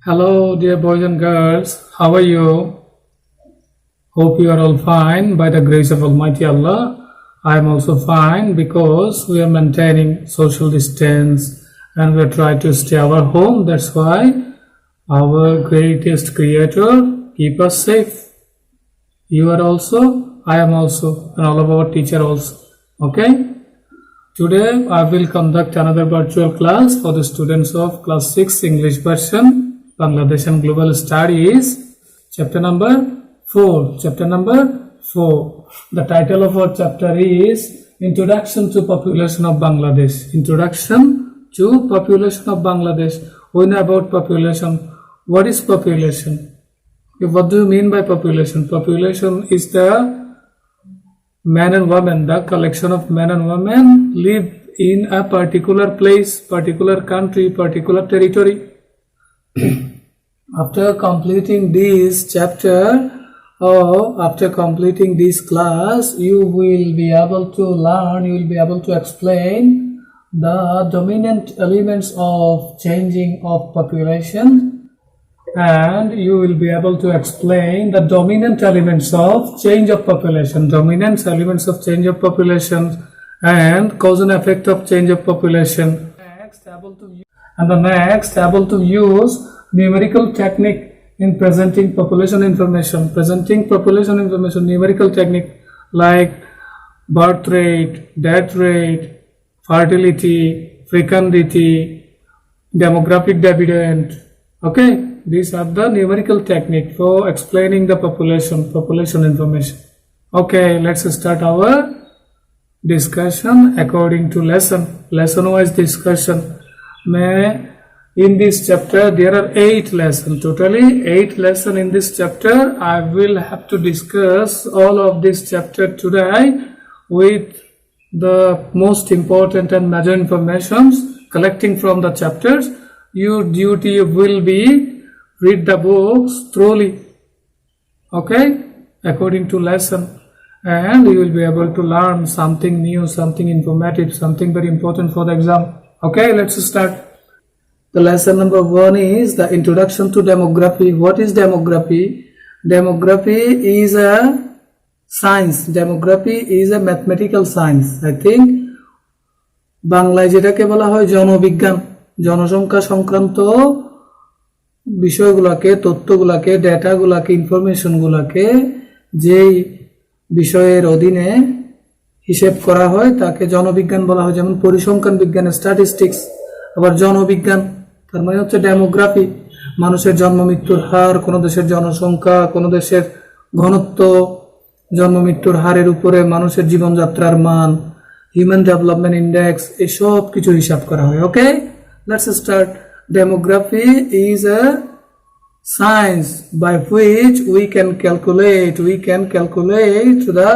Hello, dear boys and girls. How are you? Hope you are all fine by the grace of Almighty Allah. I am also fine because we are maintaining social distance and we are trying to stay our home. That's why our greatest Creator keep us safe. You are also, I am also, and all of our teacher also. Okay? Today I will conduct another virtual class for the students of class 6 English version Bangladesh and Global Studies, chapter number 4. Chapter number 4. The title of our chapter is Introduction to Population of Bangladesh. Introduction to Population of Bangladesh. We know about population. What is population? What do you mean by population? Population is the men and women, the collection of men and women live in a particular place, particular country, particular territory. After completing this chapter or after completing this class, you will be able to learn, you will be able to explain the dominant elements of changing of population, and you will be able to explain the dominant elements of change of population, dominant elements of change of population and cause and effect of change of population. Next, able to use numerical technique in presenting population information. Numerical technique like birth rate, death rate, fertility, fecundity, demographic dividend. Okay, these are the numerical technique for explaining the population information. Okay, let's start our discussion according to lesson wise discussion. In this chapter there are 8 lessons, totally 8 lessons in this chapter. I will have to discuss all of this chapter today with the most important and major informations collecting from the chapters. Your duty will be read the books thoroughly, okay, according to lesson, and you will be able to learn something new, something informative, something very important for the exam. Okay, let's start. The lesson number 1 is the introduction to demography. What is demography? Demography is a science. Demography is a mathematical science. I think বাংলায় যেটাকে বলা হয় জনবিজ্ঞান, জনসংখ্যা সংক্রান্ত বিষয়গুলোকে, তথ্যগুলোকে, ডেটাগুলোকে, ইনফরমেশনগুলোকে যেই বিষয়ের অধীনে হিসেব করা হয় তাকে জনবিজ্ঞান বলা হয়। যেমন পরিসংখ্যান বিজ্ঞান, স্ট্যাটিস্টিক্স। আবার জনবিজ্ঞান তার মানে হচ্ছে ডেমোগ্রাফি, মানুষের জন্ম মৃত্যুর হার, কোন দেশের জনসংখ্যা, কোন দেশের ঘনত্ব, জন্ম মৃত্যুর হারের উপরে মানুষের জীবনযাত্রার মান, হিউম্যান ডেভেলপমেন্ট ইন্ডেক্স, এসব কিছু হিসাব করা হয়। Okay, let's start. Demography is a science by which we can calculate the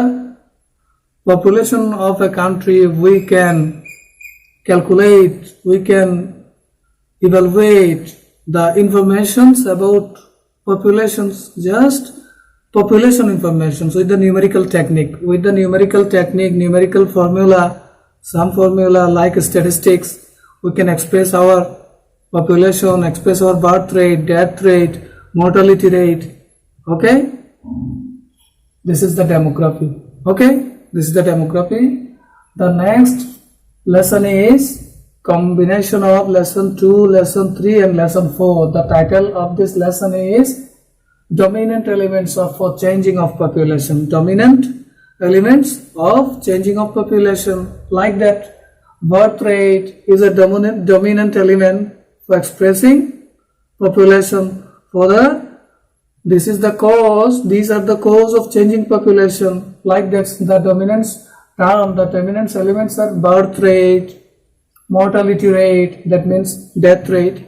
population of a country. We can evaluate the informations about populations, just population informations with the numerical technique. Numerical formula, some formula like statistics, we can express our population, express our birth rate, death rate, mortality rate. Okay, this is the demography. The next lesson is combination of lesson 2, lesson 3 and lesson 4. The title of this lesson is dominant elements for changing of population. Like that, birth rate is a dominant element for expressing population. These are the cause of changing population. Like that, the dominant elements are birth rate, mortality rate, that means death rate,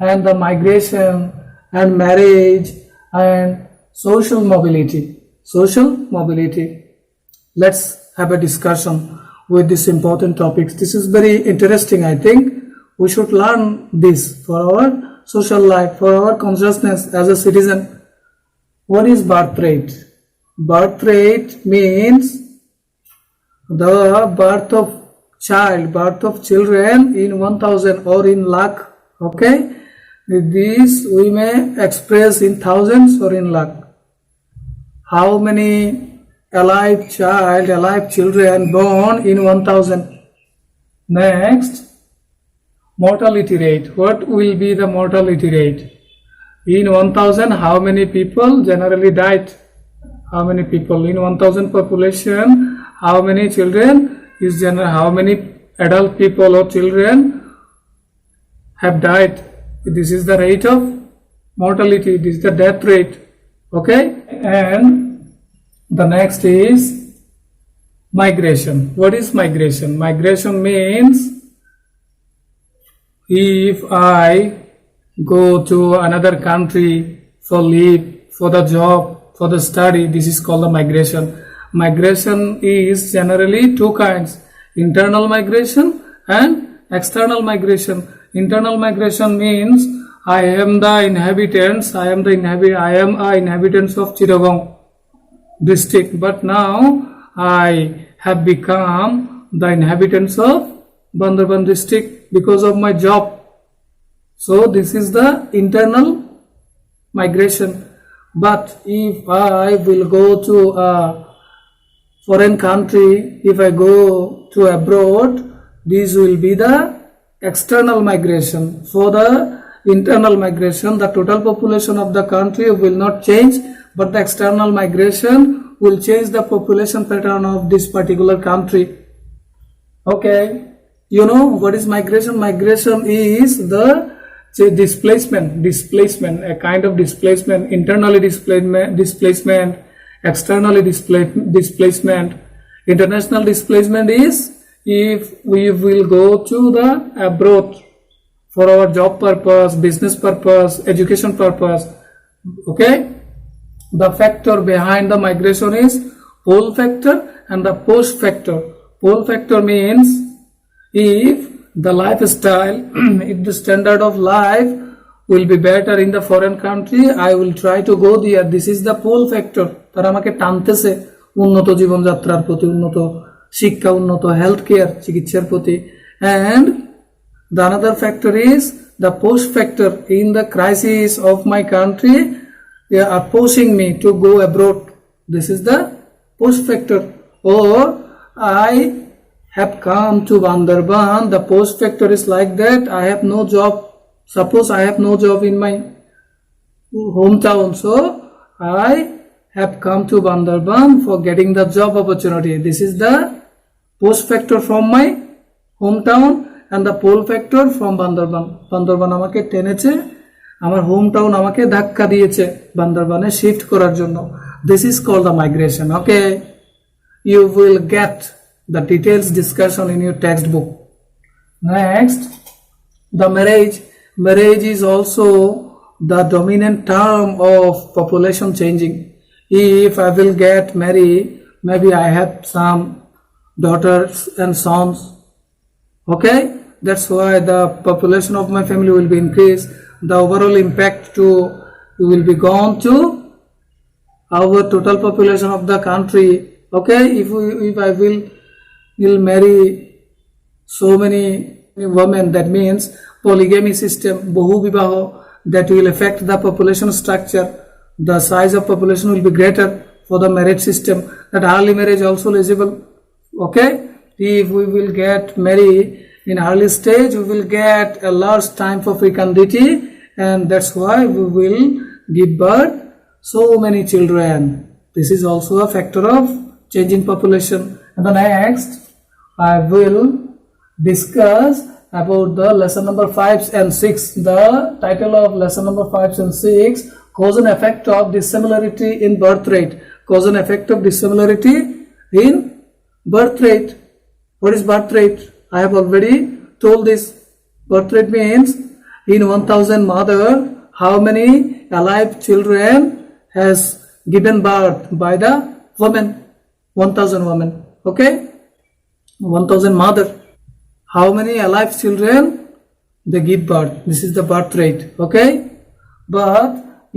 and the migration and marriage and social mobility. Let's have a discussion with these important topics. This is very interesting. I think we should learn this for our social life, for our consciousness as a citizen. What is birth rate? Birth rate means the birth of children in 1000 or in lakh. Okay, This we may express in thousands or in lakh. How many alive children born in 1000? Next, mortality rate. What will be the mortality rate? In 1000, how many people generally died? How many people in 1000 population? How many children is general? How many adult people or children have died? This is the rate of mortality. This is the death rate. Okay, and the next is migration. What is migration? Migration means if I go to another country for leave, for the job, for the study, this is called the migration. Migration is generally two kinds: internal migration and external migration. Internal migration means I am a inhabitant of Chittagong district, but now I have become the inhabitants of Bandarban district because of my job. So this is the internal migration. But if I will go to a foreign country, if I go to abroad, this will be the external migration. For the internal migration, the total population of the country will not change, but the external migration will change the population pattern of this particular country. Okay, you know what is migration? Migration is the displacement, a kind of displacement, internally displacement, externally displacement. International displacement is if we will go to the abroad for our job purpose, business purpose, education purpose. Okay, the factor behind the migration is pull factor and the push factor. Pull factor means if the lifestyle, if the standard of life will be better in the foreign country, I will try to go there. This is the pull factor. তারা আমাকে টানতেছে উন্নত জীবনযাত্রার প্রতি, উন্নত শিক্ষা, উন্নত health care, চিকিৎসার প্রতি। And the another factor is the push factor. In the crisis of my country, they are pushing me to go abroad. This is the push factor. Or I have come to Bandarban. The push factor is like that. I have no job. Suppose I have no job in my hometown, so I have come to Bandarban for getting the job opportunity. This is the push factor from my hometown and the pull factor from Bandarban. Bandarban আমাকে টেনেছে, আমার hometown আমাকে ধাক্কা দিয়েছে বান্দরবানে shift করার জন্য. This is called the migration. Okay, you will get the details discussion in your textbook. Next, the marriage. Marriage is also the dominant term of population changing. If I will get married, maybe I have some daughters and sons. Okay, that's why the population of my family will be increased. The overall impact will be gone to our total population of the country. Okay, if I will marry so many women, that means polygamy system, বহু বিবাহ, that will affect the population structure. The size of population will be greater for the marriage system. That early marriage also eligible. Okay, if we will get married in early stage, we will get a large time for fecundity, and that's why we will give birth so many children. This is also a factor of changing population. And the next, I will discuss about the lesson number 5 and 6. The title of lesson number 5 and 6, cause and effect of dissimilarity in birth rate. Cause and effect of dissimilarity in birth rate. What is birth rate? I have already told this. Birth rate means in 1000 mother, how many alive children has given birth by the woman? 1000 women. Okay, 1000 mother, how many alive children they give birth? This is the birth rate. Okay, but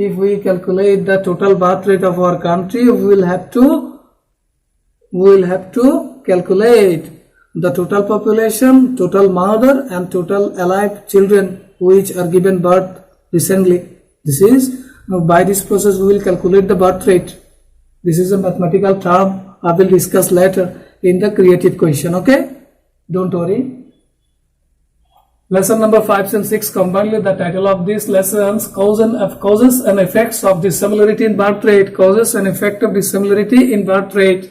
if we calculate the total birth rate of our country, we will have to calculate the total population, total mother and total alive children which are given birth recently. This is, by this process we will calculate the birth rate. This is a mathematical term I will discuss later in the creative question. Okay, don't worry. Lesson number 5 and 6 combinedly. The title of these lessons, causes and effects of dissimilarity in birth rate. Causes and effect of dissimilarity in birth rate.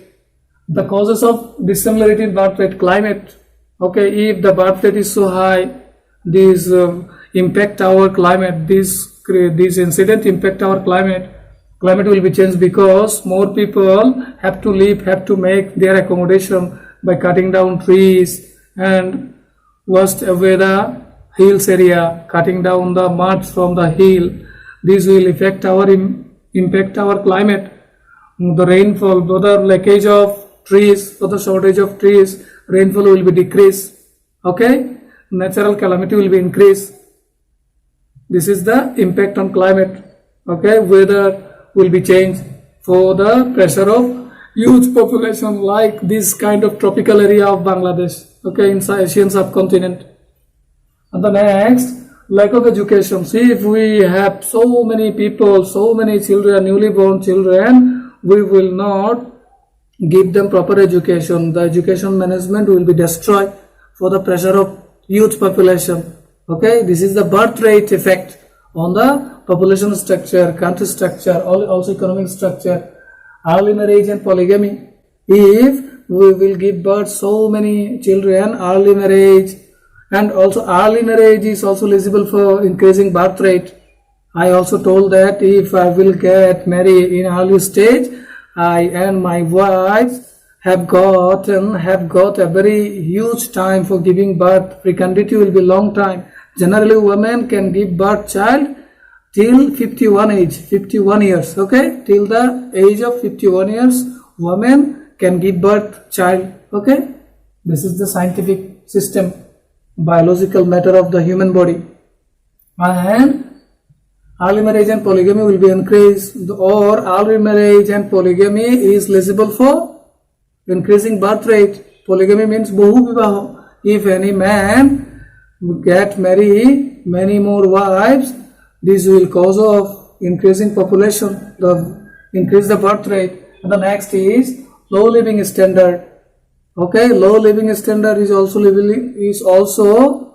The causes of dissimilarity in birth rate. Climate. Okay, if the birth rate is so high, these impact our climate. These incident impact our climate. Climate will be changed because more people have to live, have to make their accommodation by cutting down trees and washed away the hills area, cutting down the mud from the hill. This will affect impact our climate. The rainfall, the leakage of trees, the shortage of trees, rainfall will be decreased. Okay, natural calamity will be increased. This is the impact on climate. Okay, weather will be changed for the pressure of huge population like this kind of tropical area of Bangladesh. Okay, in Asian subcontinent. And the next, lack of education. See, if we have so many people, so many children, newly born children, we will not give them proper education. The education management will be destroyed for the pressure of huge population. Okay, this is the birth rate effect on the population structure, country structure, also economic structure. Early marriage and polygamy. If we will give birth so many children, early marriage, and also early marriage is also eligible for increasing birth rate. I also told that if I will get married in early stage, I and my wife have got a very huge time for giving birth. Fecundity will be long time. Generally, women can give birth child till 51 years. Okay, till the age of 51 years, women can give birth child. Okay, this is the scientific system, biological matter of the human body. And early marriage and polygamy will be increased, or early marriage and polygamy is eligible for increasing birth rate. Polygamy means bahu vivaha. If any man get marry many more wives, this will cause of increasing population, increase the birth rate. And the next is low living standard. Okay, low living standard is also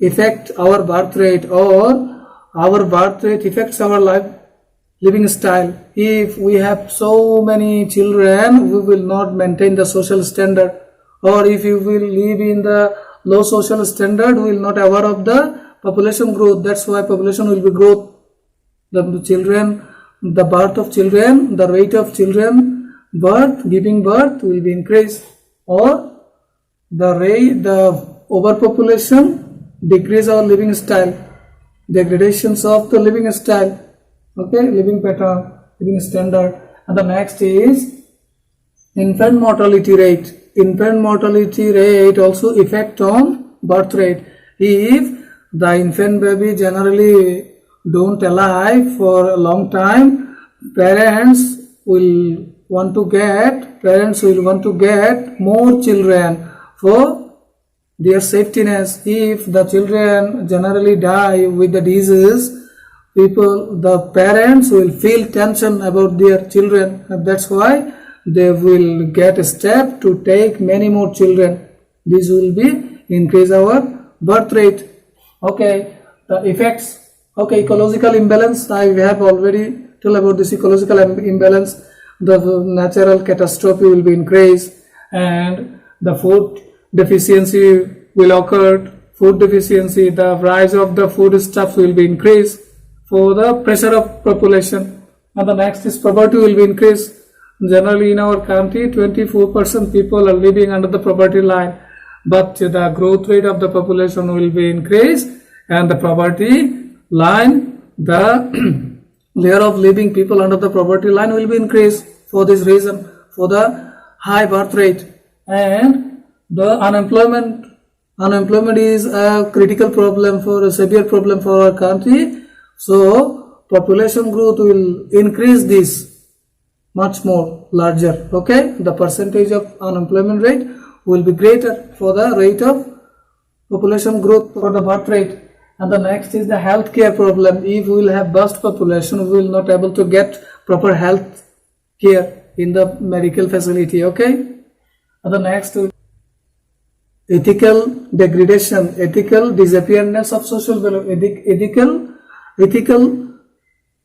affect our birth rate, or our birth rate affects our living style. If we have so many children, we will not maintain the social standard, or if you will live in the low social standard, we will not aware of the population growth. That's why population will be growth. The children, the birth of children, the rate of children giving birth will be increased, or the overpopulation decrease our living style, degradations of the living style. Okay, living pattern, living standard. And the next is infant mortality rate. Infant mortality rate also effect on birth rate. If the infant baby generally don't alive for a long time, parents will want to get more children for their safetiness. If the children generally die with the disease, the parents will feel tension about their children, and that's why they will get a step to take many more children. This will be increase our birth rate. Okay, the effects. Okay, ecological imbalance. I have already told about this ecological imbalance. The natural catastrophe will be increased, and the food deficiency will occur. Food deficiency, the rise of the food stuffs will be increased for the pressure of population. And the next is poverty will be increased. Generally in our country, 24% people are living under the poverty line, but the growth rate of the population will be increased, and the poverty line, the layer of living people under the poverty line will be increased for this reason, for the high birth rate. And the unemployment is a critical problem, a severe problem for our country. So population growth will increase this much more larger. Okay, the percentage of unemployment rate will be greater for the rate of population growth for the birth rate. And the next is the healthcare problem. If we will have vast population, we will not able to get proper health care in the medical facility. Okay. And the next, ethical degradation, ethical disappearance of social value, ethical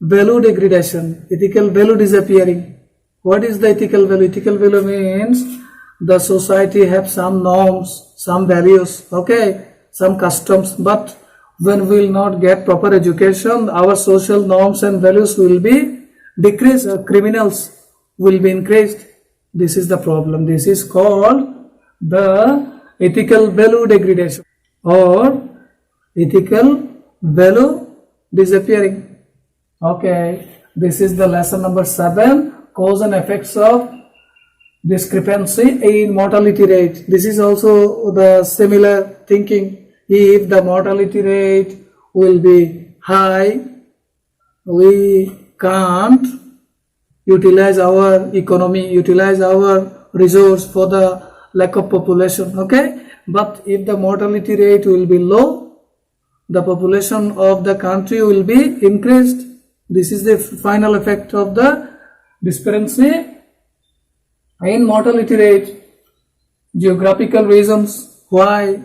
value degradation, ethical value disappearing. What is the ethical value? Ethical value means the society have some norms, some values, okay, some customs, but when we will not get proper education, our social norms and values will be decreased, criminals will be increased. This is the problem. This is called the ethical value degradation or ethical value disappearing. Okay, this is the lesson number 7, cause and effects of discrepancy in mortality rate. This is also the similar thinking. If the mortality rate will be high, we can't utilize our economy, utilize our resource for the lack of population. Okay, but if the mortality rate will be low, the population of the country will be increased. This is the final effect of the discrepancy in mortality rate. Geographical reasons why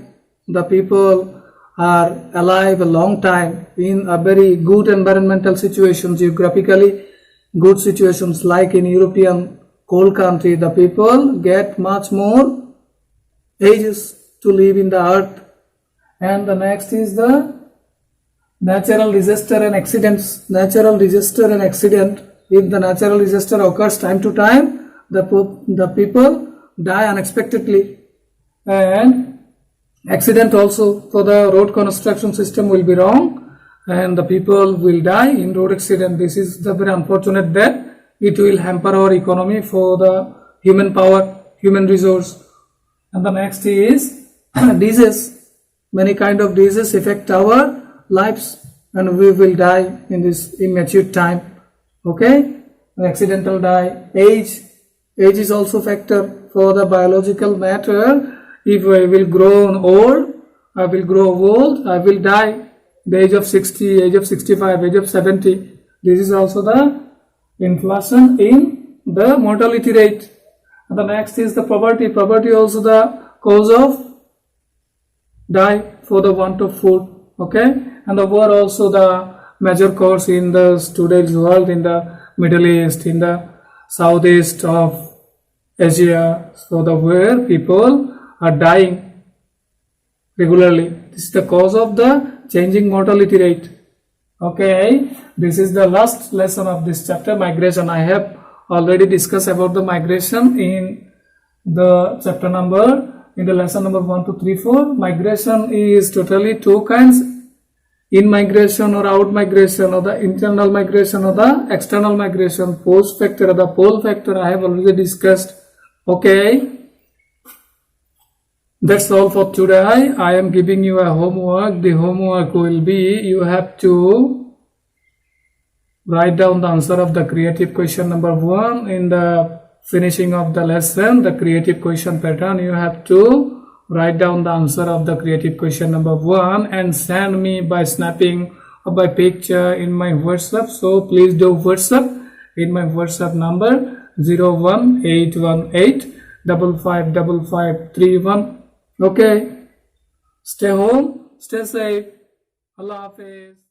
the people are alive a long time in a very good environmental situation, geographically good situations, like in European cold country, the people get much more ages to live in the earth. And the next is the natural disaster and accidents. Natural disaster and accident. If the natural disaster occurs time to time, the people die unexpectedly. And accident also, for the road construction system will be wrong and the people will die in road accident. This is the very unfortunate that it will hamper our economy for the human power, human resource. And the next is disease. Many kind of diseases affect our lives and we will die in this immature time. Okay, accidental die. Age is also factor for the biological matter. If I will grow old, I will grow old, I will die the age of 60, age of 65, age of 70. This is also the inflation in the mortality rate. And the next is the poverty. Poverty also the cause of die for the want of food. Okay, and the war also the major cause in the today's world, in the Middle East, in the southeast of Asia, so the where people are dying regularly. This is the cause of the changing mortality rate. Okay, this is the last lesson of this chapter, migration. I have already discussed about the migration in the chapter number, in the lesson number 1, 2, 3, 4. Migration is totally two kinds: in migration or out migration, or the internal migration or the external migration. Post factor or the pole factor I have already discussed. Okay, that's all for today. I am giving you a homework. The homework will be, you have to write down the answer of the creative question number 1. In the finishing of the lesson, the creative question pattern, you have to write down the answer of the creative question number 1 and send me by snapping or by picture in my WhatsApp. So please do WhatsApp in my WhatsApp number 01818 555531. Okay, stay home, stay safe. Allah Hafiz.